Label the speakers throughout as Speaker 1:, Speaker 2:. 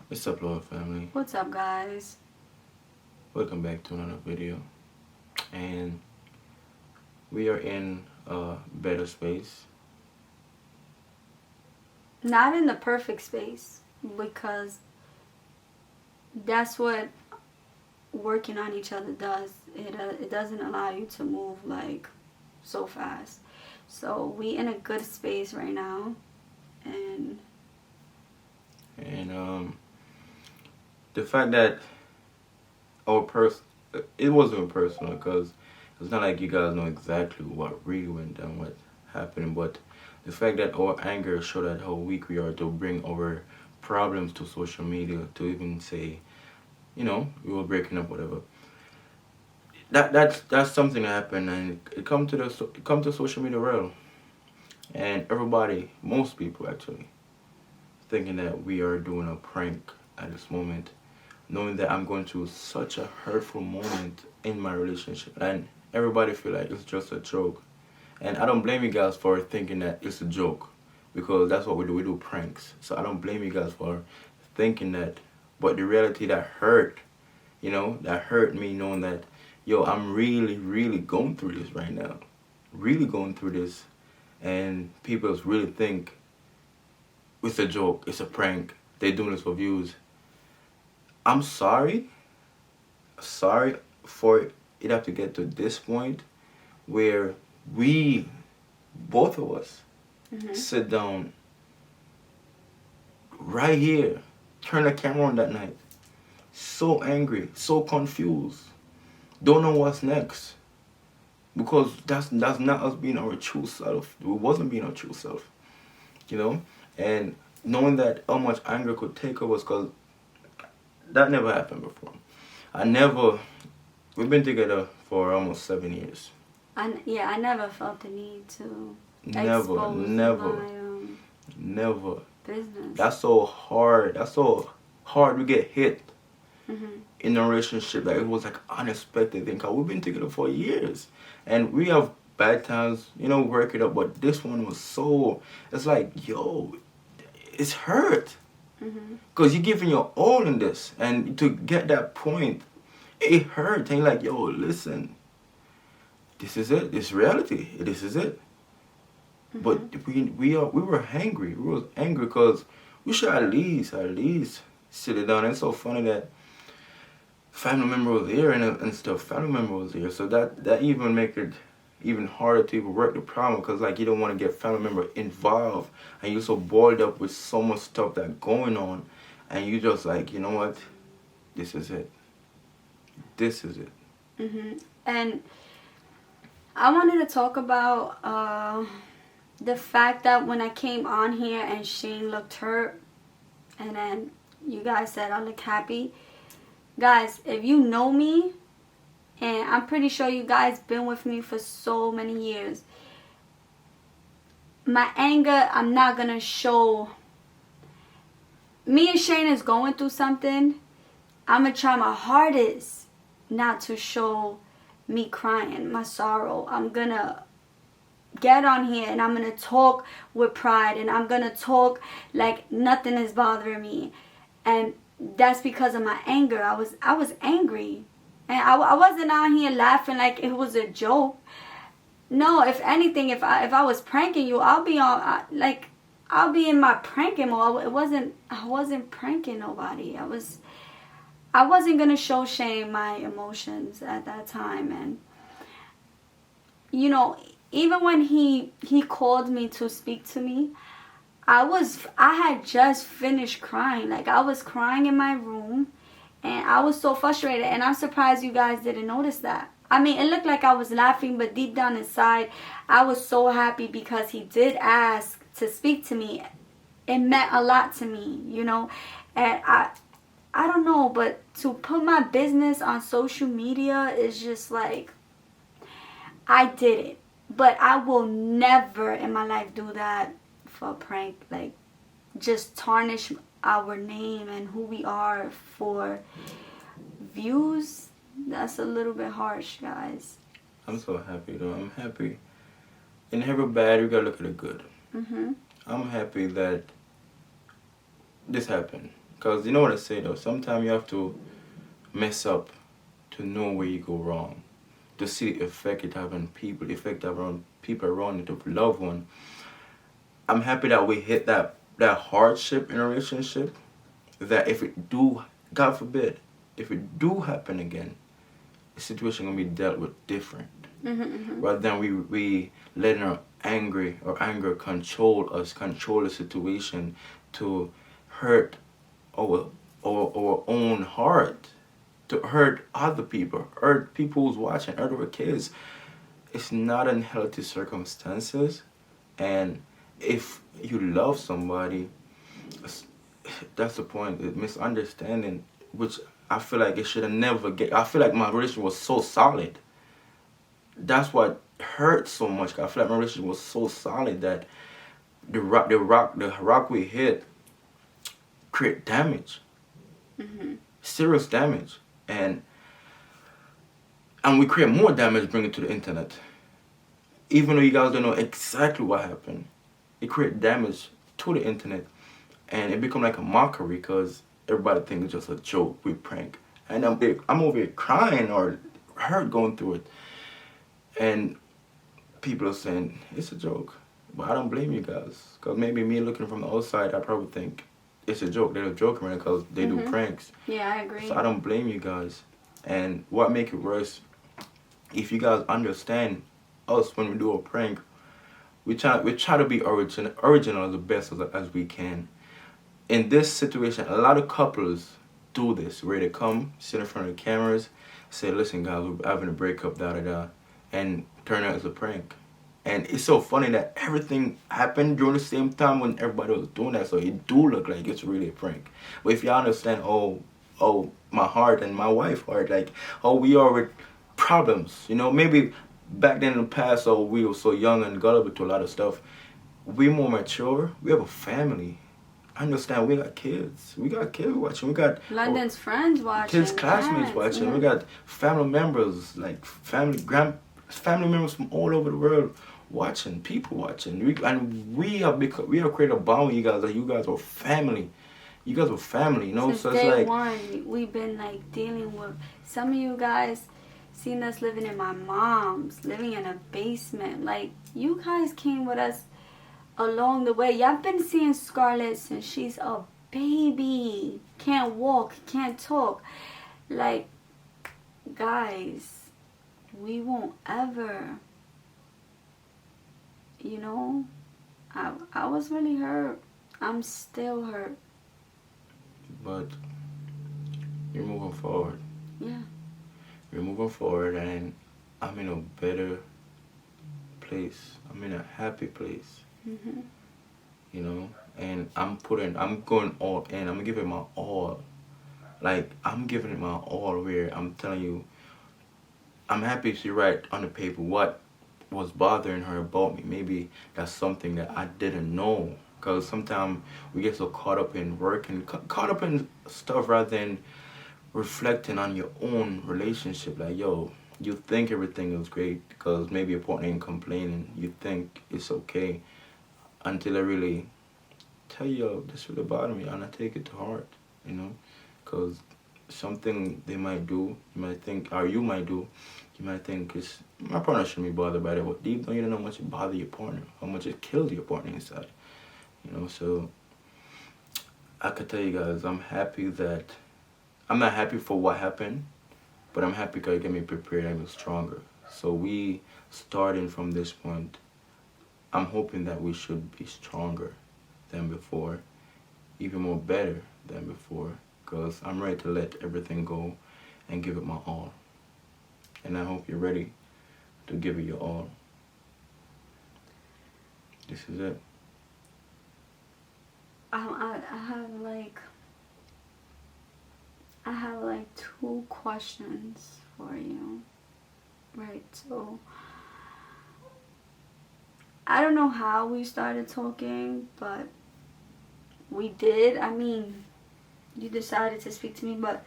Speaker 1: What's up, Lord family?
Speaker 2: What's up, guys?
Speaker 1: Welcome back to another video. And we are in a better space.
Speaker 2: Not in the perfect space, because that's what working on each other does. It doesn't allow you to move like so fast. So we in a good space right now, and
Speaker 1: And the fact that it wasn't personal because it's not like you guys know exactly what really went down, what happened, but the fact that our anger showed that how weak we are to bring our problems to social media, to even say, we were breaking up, whatever. That's something that happened, and it come to social media world, and everybody, most people actually, thinking that we are doing a prank at this moment, knowing that I'm going through such a hurtful moment in my relationship, and everybody feel like it's just a joke. And I don't blame you guys for thinking that it's a joke, because that's what we do pranks. So I don't blame you guys for thinking that, but the reality that hurt, that hurt me, knowing that, yo, I'm really, really going through this right now. Really going through this. And people really think it's a joke, it's a prank. They're doing this for views. I'm sorry. Sorry for it have to get to this point where we, both of us, sit down right here, turn the camera on that night. So angry, so confused. Don't know what's next. Because that's not us being our true self. We wasn't being our true self. And knowing that how much anger could take over us, because that never happened before. We've been together for almost 7 years.
Speaker 2: I never felt the need to
Speaker 1: Never,
Speaker 2: expose
Speaker 1: never,
Speaker 2: my
Speaker 1: never.
Speaker 2: business.
Speaker 1: That's so hard. That's so hard to get hit
Speaker 2: Mm-hmm.
Speaker 1: in a relationship. Like, it was like unexpected thing. Cause we've been together for years, and we have bad times, work it up. But this one was so. It's like, yo, it's hurt.
Speaker 2: Mm-hmm.
Speaker 1: Cause you're giving your all in this, and to get that point, it hurt. And you're like, yo, listen, this is it. This reality. This is it.
Speaker 2: Mm-hmm.
Speaker 1: But we were angry. We were angry because we should at least sit it down. And it's so funny that family member was here and stuff. Family member was here, so that even make it even harder to even work the problem, because like you don't want to get family member involved, and you're so boiled up with so much stuff that going on, and you just like, you know what, this is it. This is it.
Speaker 2: Mm-hmm. And I wanted to talk about the fact that when I came on here and Shane looked hurt, and then you guys said I look happy. Guys, if you know me, and I'm pretty sure you guys been with me for so many years, my anger, I'm not gonna show. Me and Shane is going through something. I'm gonna try my hardest not to show me crying, my sorrow. I'm gonna get on here and I'm gonna talk with pride, and I'm gonna talk like nothing is bothering me. And that's because of my anger. I was angry, and I wasn't on here laughing like it was a joke. No, if anything, if I was pranking you, I'll be on I'll be in my pranking mode. I wasn't pranking nobody. I wasn't gonna show Shane my emotions at that time. And even when he called me to speak to me, I had just finished crying. Like, I was crying in my room, and I was so frustrated, and I'm surprised you guys didn't notice that. I mean, it looked like I was laughing, but deep down inside, I was so happy because he did ask to speak to me. It meant a lot to me, and I don't know, but to put my business on social media is just like, I did it. But I will never in my life do that for a prank. Like, just tarnish our name and who we are for views. That's a little bit harsh, guys.
Speaker 1: I'm so happy though. I'm happy. In every bad, you gotta look at the good.
Speaker 2: Mm-hmm.
Speaker 1: I'm happy that this happened, Because you know what I say though, sometimes you have to mess up to know where you go wrong. To see the effect it have on people, the effect it have on people around you, the loved one. I'm happy that we hit that hardship in a relationship. That if it do, God forbid, if it do happen again, the situation gonna be dealt with different. Rather than we letting our anger control us, control the situation to hurt our own heart, to hurt other people, hurt people who's watching, hurt our kids. It's not unhealthy circumstances, and if you love somebody, that's the point. The misunderstanding, which I feel like it should have never get. I feel like my relationship was so solid. That's what hurt so much. I feel like my relationship was so solid that the rock we hit create damage, serious damage, and we create more damage bringing it to the internet. Even though you guys don't know exactly what happened, it create damage to the internet, and it become like a mockery because everybody thinks it's just a joke, we prank, and I'm over here crying or hurt going through it, and people are saying it's a joke, but I don't blame you guys, because maybe me looking from the outside, I probably think it's a joke. They're joking around because they do pranks.
Speaker 2: Yeah, I agree.
Speaker 1: So I don't blame you guys. And what make it worse, if you guys understand us when we do a prank, we try to be original as the best as we can. In this situation, a lot of couples do this, where they come, sit in front of the cameras, say, listen guys, we're having a breakup, da da da, and turn out as a prank. And it's so funny that everything happened during the same time when everybody was doing that, so it do look like it's really a prank. But if you understand, oh, my heart and my wife's heart, like, we are with problems, maybe back then in the past, we were so young and gullible to a lot of stuff. We more mature, we have a family. Understand, we got kids watching, we got
Speaker 2: London's friends watching,
Speaker 1: kids, classmates watching, we got family members, like family members from all over the world watching, people watching. We have created a bond with you guys, like you guys are family. You guys are family,
Speaker 2: Since
Speaker 1: so
Speaker 2: day
Speaker 1: it's like
Speaker 2: one, we've been like dealing with. Some of you guys seen us living in my mom's, living in a basement. Like, you guys came with us along the way. Y'all been seeing Scarlett since she's a baby. Can't walk, can't talk. Like, guys, we won't ever, I was really hurt. I'm still hurt.
Speaker 1: But you're moving forward.
Speaker 2: Yeah.
Speaker 1: We're moving forward, and I'm in a better place. I'm in a happy place. And I'm going all in. I'm giving my all. Like, I'm giving it my all, where I'm telling you, I'm happy she write on the paper what was bothering her about me. Maybe that's something that I didn't know. Because sometimes we get so caught up in work and caught up in stuff rather than reflecting on your own relationship. Like, yo, you think everything is great because maybe your partner ain't complaining. You think it's okay until I really tell you, yo, this really bothers me, and I take it to heart, because something they might do, you might think, or you might do, you might think it's, my partner shouldn't be bothered by that, but deep down you don't know how much it bothers your partner, how much it kills your partner inside, so I could tell you guys, I'm not happy for what happened, but I'm happy because it got me prepared and stronger. So we starting from this point, I'm hoping that we should be stronger than before, even more better than before, because I'm ready to let everything go and give it my all. And I hope you're ready to give it your all. This is it.
Speaker 2: I have like 2 questions for you. Right, so I don't know how we started talking, but we did. I mean, you decided to speak to me, but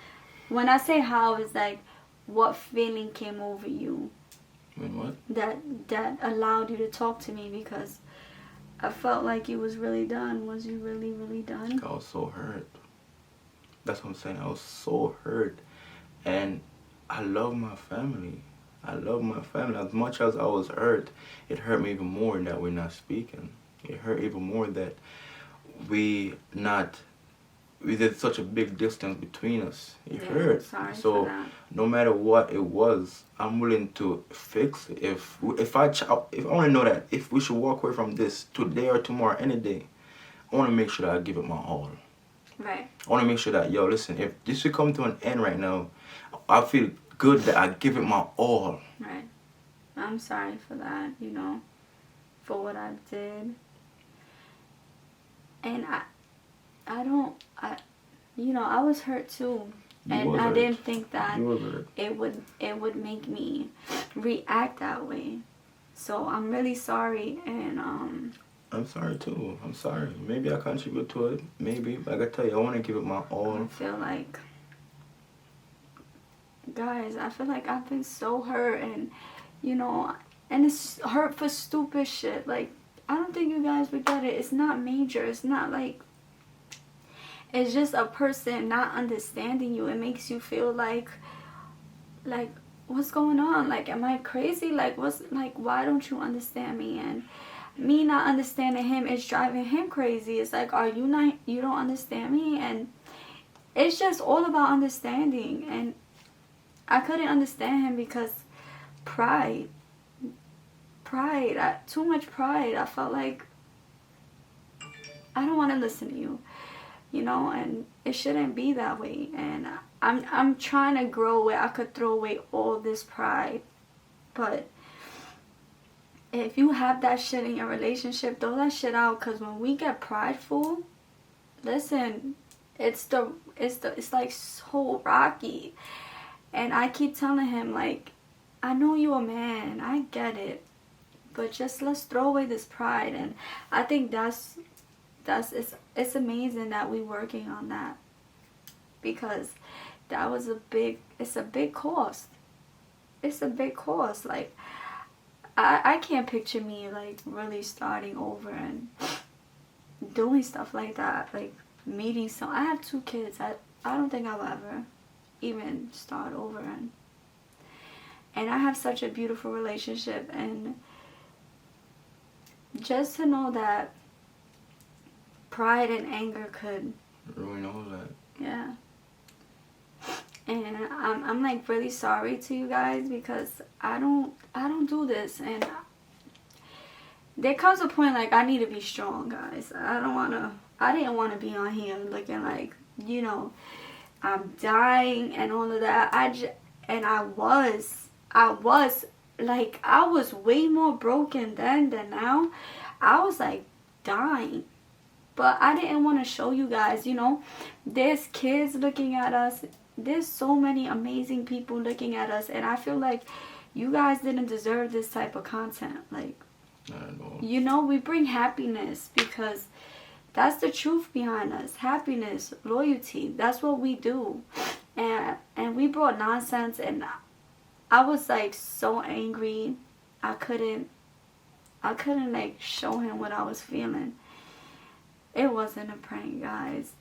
Speaker 2: when I say how, it's like, what feeling came over you?
Speaker 1: What?
Speaker 2: That allowed you to talk to me, because I felt like you was really done. Was you really, really done?
Speaker 1: I was so hurt. That's what I'm saying. I was so hurt. And I love my family. I love my family. As much as I was hurt, it hurt me even more that we're not speaking. It hurt even more that we not we did such a big distance between us. It hurt.
Speaker 2: Sorry for
Speaker 1: So
Speaker 2: that.
Speaker 1: no matter what it was, I'm willing to fix it. If I want to know that if we should walk away from this today or tomorrow, any day, I want to make sure that I give it my all.
Speaker 2: Right.
Speaker 1: I want to make sure that, yo, listen, if this should come to an end right now, I feel good that I give it my all.
Speaker 2: Right. I'm sorry for that, you know, for what I did. And I was hurt too. And I didn't think that it would make me react that way. So I'm really sorry, and
Speaker 1: I'm sorry too. I'm sorry. Maybe I contribute to it. Maybe, but I tell you, I want to give it my all.
Speaker 2: I feel like, guys, I've been so hurt, and and it's hurt for stupid shit. Like, I don't think you guys would get it. It's not major. It's not like, it's just a person not understanding you. It makes you feel like what's going on? Like, am I crazy? Like, why don't you understand me? And me not understanding him is driving him crazy. It's like, you don't understand me? And it's just all about understanding. And I couldn't understand him because pride, too much pride. I felt like I don't want to listen to you, and it shouldn't be that way. And I'm trying to grow where I could throw away all this pride. But if you have that shit in your relationship, throw that shit out, because when we get prideful, listen, it's like so rocky. And I keep telling him, like, I know you a man, I get it, but just let's throw away this pride. And I think it's amazing that we working on that, because that was it's a big cost. It's a big cost. Like, I can't picture me, like, really starting over and doing stuff like that. Like, meeting I have 2 kids. I don't think I'll ever even start over. And I have such a beautiful relationship. And just to know that pride and anger could
Speaker 1: ruin all that.
Speaker 2: Yeah. And I'm like really sorry to you guys, because I don't do this. And there comes a point, like, I need to be strong, guys. I didn't want to be on here looking like, I'm dying and all of that. I was way more broken then than now. I was like dying. But I didn't want to show you guys, there's kids looking at us. There's so many amazing people looking at us. And I feel like you guys didn't deserve this type of content. Like,
Speaker 1: I know.
Speaker 2: We bring happiness, because that's the truth behind us. Happiness, loyalty, that's what we do. And we brought nonsense, and I was like so angry. I couldn't like show him what I was feeling. It wasn't a prank, guys.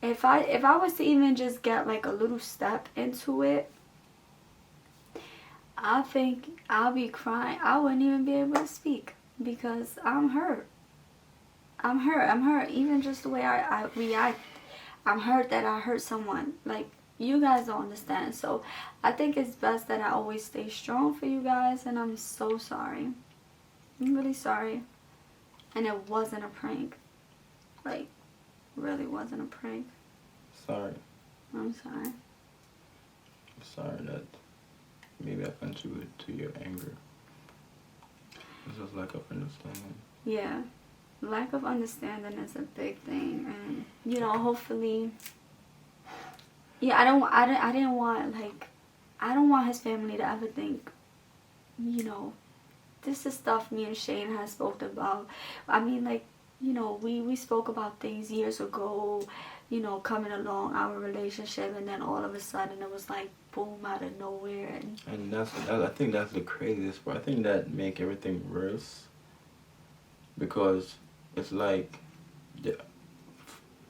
Speaker 2: If I was to even just get like a little step into it, I think I'll be crying. I wouldn't even be able to speak, because I'm hurt. I'm hurt. Even just the way I react. I'm hurt that I hurt someone. Like, you guys don't understand. So I think it's best that I always stay strong for you guys. And I'm so sorry. I'm really sorry. And it wasn't a prank. Like, really wasn't a prank.
Speaker 1: Sorry.
Speaker 2: I'm sorry.
Speaker 1: I'm sorry that maybe I contributed to your anger. It's just lack of understanding.
Speaker 2: Yeah. Lack of understanding is a big thing. And, hopefully... Yeah, I didn't want, like... I don't want his family to ever think, this is stuff me and Shane has spoken about. I mean, like, we spoke about things years ago, coming along, our relationship, and then all of a sudden it was like, boom, out of nowhere.
Speaker 1: And I think that's the craziest part. I think that make everything worse, because it's like,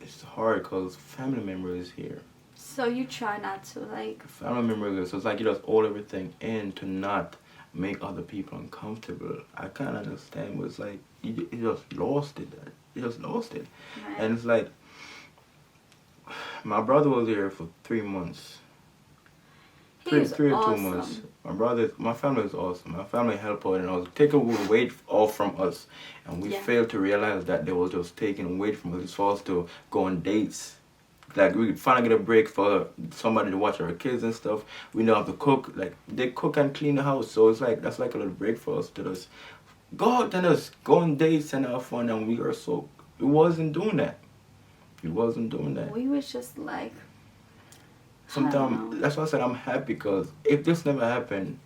Speaker 1: it's hard because family member is here.
Speaker 2: So you try not to, like...
Speaker 1: Family member is here. So it's like you just hold everything in to not make other people uncomfortable. I kind of understand, but it's like you just lost it. You just lost it.
Speaker 2: Right.
Speaker 1: And it's like, my brother was here for 3 months. Three or
Speaker 2: awesome.
Speaker 1: 2 months. My family is awesome. My family helped out and I was taking weight off from us. And we failed to realize that they were just taking weight from us. It's for us to go on dates. Like, we could finally get a break for somebody to watch our kids and stuff. We don't have to cook. Like, they cook and clean the house. So it's like, that's like a little break for us to just go out and just go on dates and have fun. And we wasn't doing that. We wasn't doing that.
Speaker 2: We was just like...
Speaker 1: Sometimes, that's why I said I'm happy, because if this never happened,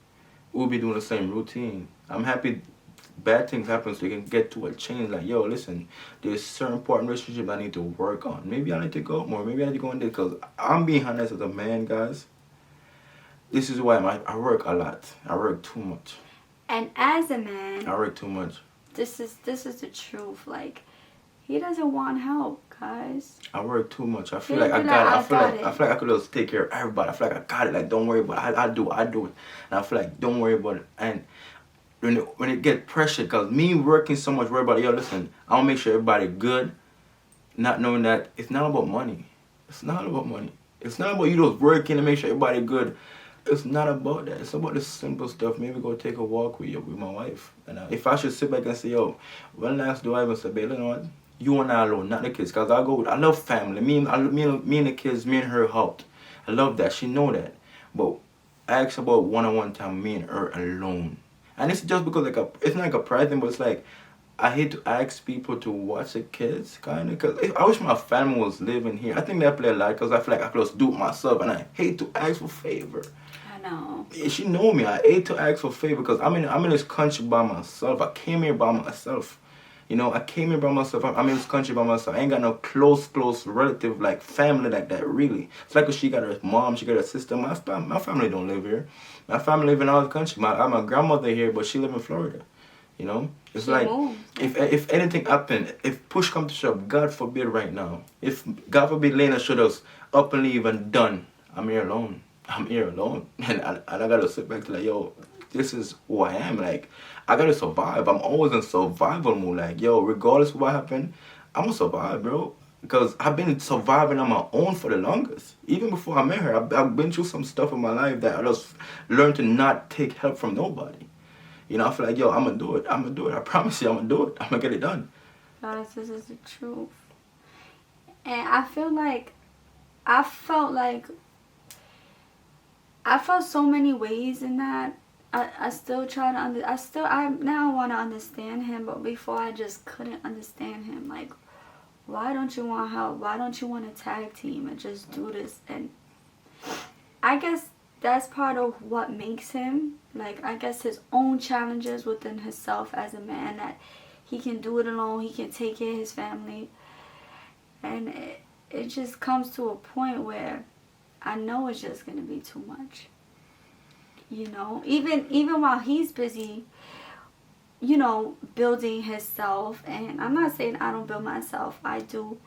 Speaker 1: we'll be doing the same routine. I'm happy bad things happen so you can get to a change. Like, yo, listen, there's certain important relationship I need to work on. Maybe I need to go more. Maybe I need to go on this, because I'm being honest as a man, guys. This is why I work a lot. I work too much.
Speaker 2: And as a man...
Speaker 1: I work too much.
Speaker 2: This is the truth. Like, he doesn't want help, guys.
Speaker 1: I work too much. I feel like I got it. I feel like I could just take care of everybody. I feel like I got it. Like, don't worry about it. I do it. And I feel like, don't worry about it. And when it get pressure, because me working so much, worry about it. Yo, listen, I want to make sure everybody good. Not knowing that it's not about money. It's not about money. It's not about you just working to make sure everybody good. It's not about that. It's about the simple stuff. Maybe go take a walk with my wife. And if I should sit back and say, yo, when last do I even say, babe, you know what? You and I alone, not the kids. Because I love family. Me and the kids, me and her helped. I love that. She know that. But I asked about one-on-one time, me and her alone. And it's just because it's not like a pride thing, but it's like, I hate to ask people to watch the kids, kind of. Because I wish my family was living here. I think that play a lot, because I feel like I could just do it myself. And I hate to ask for favor.
Speaker 2: I know.
Speaker 1: Yeah, she know me. I hate to ask for favor, because I'm in this country by myself. I came here by myself. You know, I came here by myself. I'm in this country by myself. I ain't got no close relative, like family like that, really. It's like she got her mom, she got her sister. My family don't live here. My family live in another country. I have my grandmother here, but she live in Florida. You know? It's like, if anything happened, if push come to shove, God forbid right now, if God forbid LIANA should have up and leave and done, I'm here alone. I'm here alone. And I gotta sit back to like, yo, this is who I am. Like, I gotta survive. I'm always in survival mode. Like, yo, regardless of what happened, I'm gonna survive, bro. Because I've been surviving on my own for the longest. Even before I met her, I've been through some stuff in my life that I just learned to not take help from nobody. You know, I feel like, yo, I'm gonna do it. I'm gonna do it. I promise you, I'm gonna do it. I'm gonna get it done.
Speaker 2: Guys, this is the truth. And I felt so many ways in that. I still try to I now want to understand him, but before I just couldn't understand him. Like, why don't you want help? Why don't you want to tag team and just do this? And I guess that's part of what makes him, like, I guess his own challenges within himself as a man, that he can do it alone, he can take care of his family. And it just comes to a point where I know it's just going to be too much. You know, even while he's busy, you know, building himself. And I'm not saying I don't build myself, I do.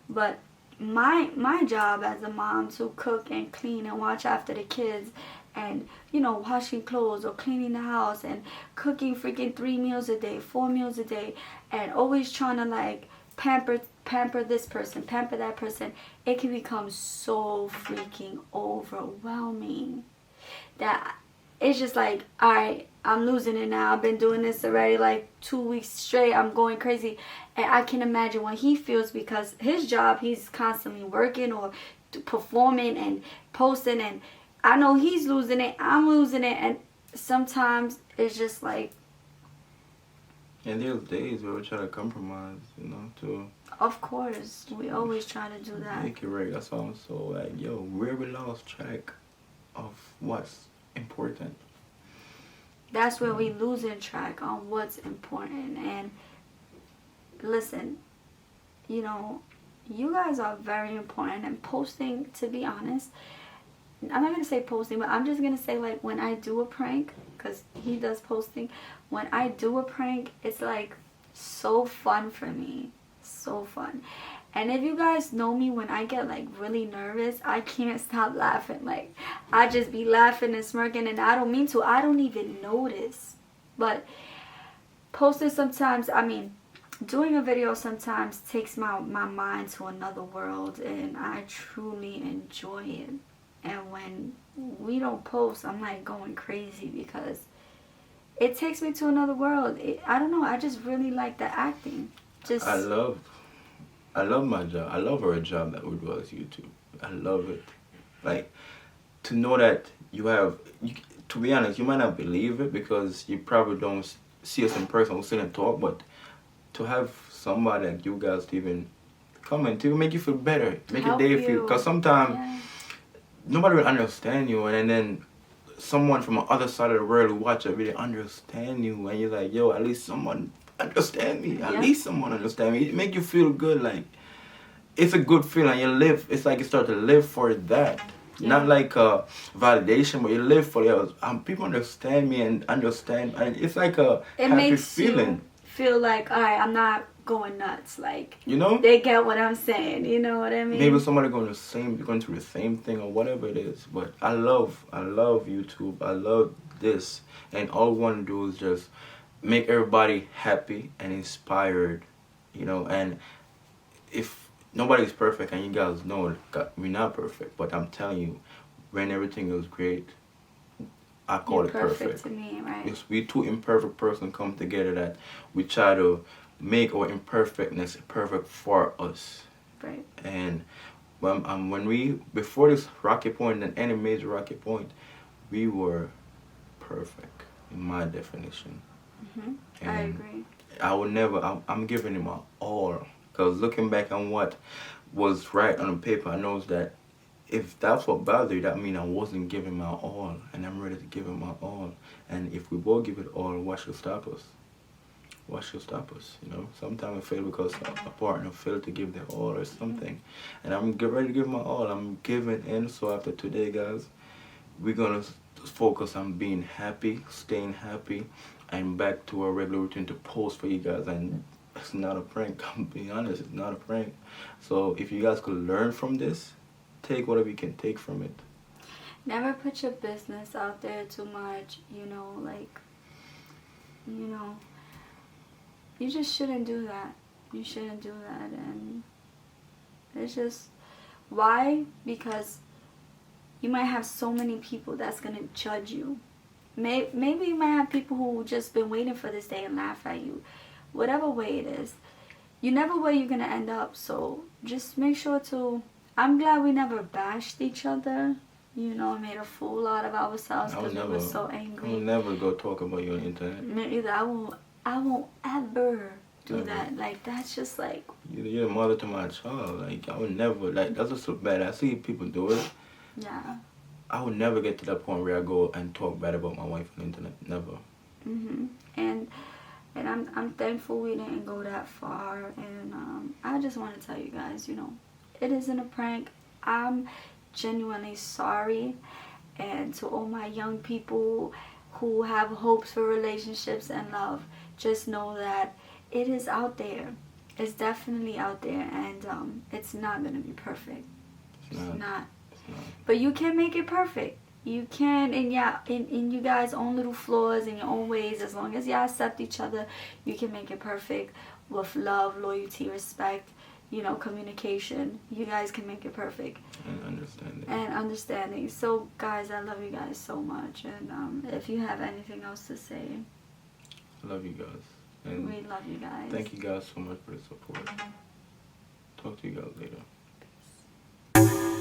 Speaker 2: But my job as a mom to cook and clean and watch after the kids and, you know, washing clothes or cleaning the house and cooking freaking 3 meals a day, 4 meals a day, and always trying to, like, pamper this person, pamper that person, it can become so freaking overwhelming that it's just like, alright, I'm losing it now. I've been doing this already like 2 weeks straight. I'm going crazy. And I can imagine what he feels, because his job, he's constantly working or performing and posting, and I know he's losing it, I'm losing it, and sometimes it's just like...
Speaker 1: And there's days where we try to compromise, you know, to...
Speaker 2: Of course, we always try to do that.
Speaker 1: Make it right. That's why I'm so like, yo, where we lost track of what's important.
Speaker 2: That's where we losing track on what's important. And listen, you know, you guys are very important. And posting, to be honest, I'm not gonna say posting, but I'm just gonna say, like, when I do a prank, because he does posting, when I do a prank, it's like so fun for me, so fun. And if you guys know me, when I get like really nervous, I can't stop laughing. Like, I just be laughing and smirking, and I don't mean to. I don't even notice. But posting sometimes, I mean, doing a video sometimes takes my mind to another world, and I truly enjoy it. And when we don't post, I'm like going crazy because it takes me to another world. I don't know, I just really like the acting. Just
Speaker 1: I love my job. I love our job that we do as YouTube. I love it. Like, to know that to be honest, you might not believe it because you probably don't see us in person, we'll sit and talk, but to have somebody like you guys to even comment, to make you feel better, make your day feel, because sometimes nobody will understand you, and then someone from the other side of the world who watch a video understand you, and you're like, yo, at least someone understand me. At least someone understand me. It make you feel good. Like, it's a good feeling. You live. It's like you start to live for that. Not like validation, but you live for it. People understand me and understand, and it's like a happy feeling.
Speaker 2: You feel like, all right, I'm not going nuts. Like,
Speaker 1: you know,
Speaker 2: they get what I'm saying. You know what I mean?
Speaker 1: Maybe somebody going through the same thing or whatever it is. But I love YouTube. I love this, and all we want to do is just make everybody happy and inspired. You know, and if nobody's perfect, and you guys know we're not perfect, but I'm telling you, when everything is great, I call it perfect.
Speaker 2: To me, right?
Speaker 1: It's we two imperfect person come together that we try to make our imperfectness perfect for us.
Speaker 2: Right.
Speaker 1: And when we, before this rocky point and any major rocky point, we were perfect in my definition.
Speaker 2: I agree.
Speaker 1: I would never. I'm giving it my all. Because looking back on what was right on the paper, I know that if that's what bothered you, that means I wasn't giving my all. And I'm ready to give it my all. And if we both give it all, what should stop us? What should stop us? You know, sometimes we fail because a partner failed to give their all or something. And I'm ready to give my all. I'm giving in. So after today, guys, we're going to focus on being happy, staying happy, and back to our regular routine to post for you guys. And it's not a prank. I'm being honest, it's not a prank. So if you guys could learn from this, take whatever you can take from it.
Speaker 2: Never put your business out there too much, you know, like, you know, you just shouldn't do that. You shouldn't do that. And it's just, why? Because you might have so many people that's going to judge you. Maybe you might have people who just been waiting for this day and laugh at you. Whatever way it is, you never where you're going to end up. So just make sure to, I'm glad we never bashed each other. You know, made a fool out of ourselves because we were so angry.
Speaker 1: I will never go talk about you on the internet.
Speaker 2: Me either. I won't ever do that. Like, that's just like...
Speaker 1: You're the mother to my child. Like, I would never... Like, that's just so bad. I see people do it.
Speaker 2: Yeah.
Speaker 1: I would never get to that point where I go and talk bad about my wife on the internet. Never.
Speaker 2: And I'm thankful we didn't go that far. And I just want to tell you guys, you know, it isn't a prank. I'm genuinely sorry. And to all my young people who have hopes for relationships and love, just know that it is out there. It's definitely out there, and it's not going to be perfect. It's not. But you can make it perfect. You can, and yeah, in you guys' own little flaws, in your own ways, as long as y'all accept each other, you can make it perfect with love, loyalty, respect, you know, communication. You guys can make it perfect. And understanding. So, guys, I love you guys so much. And if you have anything else to say.
Speaker 1: I love you guys. And
Speaker 2: we love you guys.
Speaker 1: Thank you guys so much for the support. Talk to you guys later. Peace.